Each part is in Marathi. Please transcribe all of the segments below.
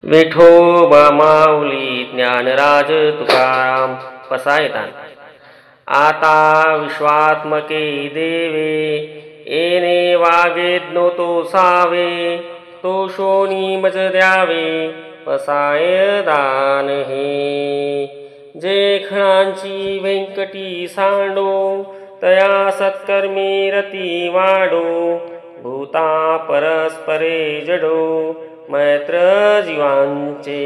विठोबा माऊली ज्ञानराज तुकाराम पसायतान। आता विश्वात्मके देवे येणे वागेज्ञो तो सावे, तो शोनी मज द्यावे पसाय दान हे। जे खणांची व्यंकटी सांडो, तया सत्कर्मी रती वाडो, भूता परस्परे जडो मैत्र जीवांचे।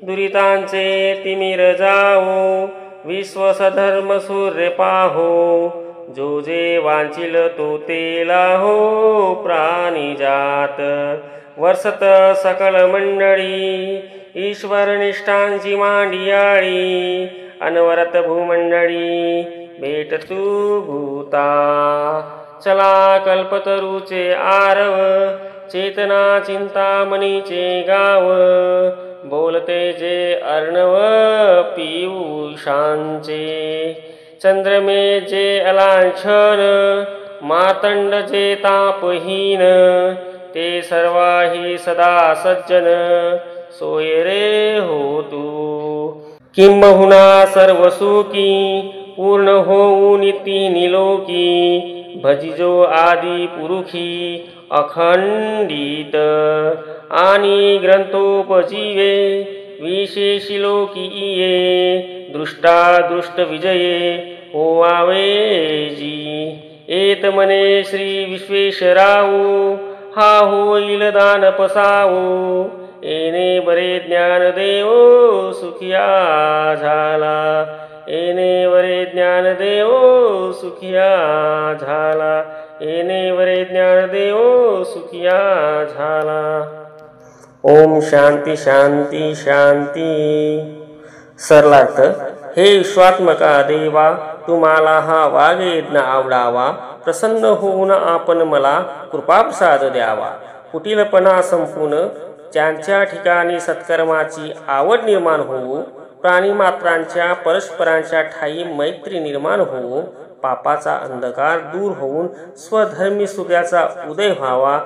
दुरितांचे तिमिर जावो, विश्वसधर्म सूर्य पाहो, जो जे वांचिल तो ते लाहो प्राणी जात। वर्षत सकल मंडळी ईश्वर निष्ठांची मांडियाळी, अनवरत भूमंडळी भेट तू भूता। चला कल्पतरूचे आरव, चेतना चिंतामणीचे गाव, बोलते जे अर्णव पीयूषांचे। चंद्रमे जे अलांछन, मातंड जे तापहीन, ते सर्वाही सदा सज्जन सोय रे हो तू। किंबहुना सर्व सुखी पूर्ण होऊन तिन्ही लोकी, भजिजो आदि पुरुषी अखंडित। आणि ग्रंथोपजीवे विशेषी लोकी इये, दृष्टा दृष्ट विजये होवावे जी। एत मने श्री विश्वेश्वराऊ, हा होईल दान पसावो, येणे बरे ज्ञान देवो सुखिया झाला। येणे बरे ज्ञान देवो सुखिया झाला, येणे बरे ज्ञान देवो सुखिया झाला। ओम शांती शांती शांती। सरलार्थ, हे विश्वात्मका देवा, तुम्हाला हा वागयज्ञ आवडावा, प्रसन्न होऊन आपण मला कृपाप्रसाद द्यावा। कुटिलपणा संपून ज्यांच्या ठिकाणी सत्कर्माची आवड निर्माण होवो, प्राणीमात्रांच्या परस्परांच्या ठायी मैत्री निर्माण होवो, पापाचा अंधकार दूर होऊन स्वधर्मी सूर्याचा उदय व्हावा,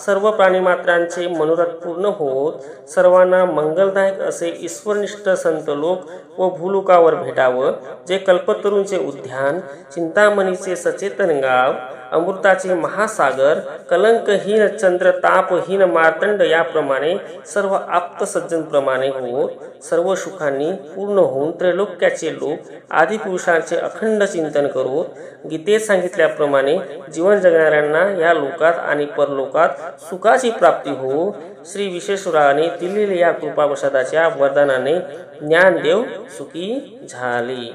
सर्व प्राणीमात्रांचे मनोरथ पूर्ण होत सर्वांना मंगलदायक असे ईश्वरनिष्ठ संत लोक व भूलोकावर भेटावं, जे कल्पतरूंचे उद्यान, चिंतामणीचे सचेतन गाव, अमृताचे महासागर, कलंकहीन चंद्र, तापहीन मार्तंड याप्रमाणे सर्व आप्त सज्जनप्रमाणे होत सर्व सुखांनी पूर्ण होऊन त्रैलोक्याचे लोक आदिपुरुषांचे अखंड चिंतन करोत गीतेत सांगितल्याप्रमाणे जीवन जगणाऱ्यांना या लोकात आणि परलोकात सुखाची प्राप्ती हो। श्री विश्वेश्वराने दिलेल्या या कृपाप्रसादाच्या वरदानाने ज्ञानदेव सुखी झाले।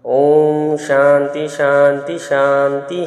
ओम शांती शांती शांती।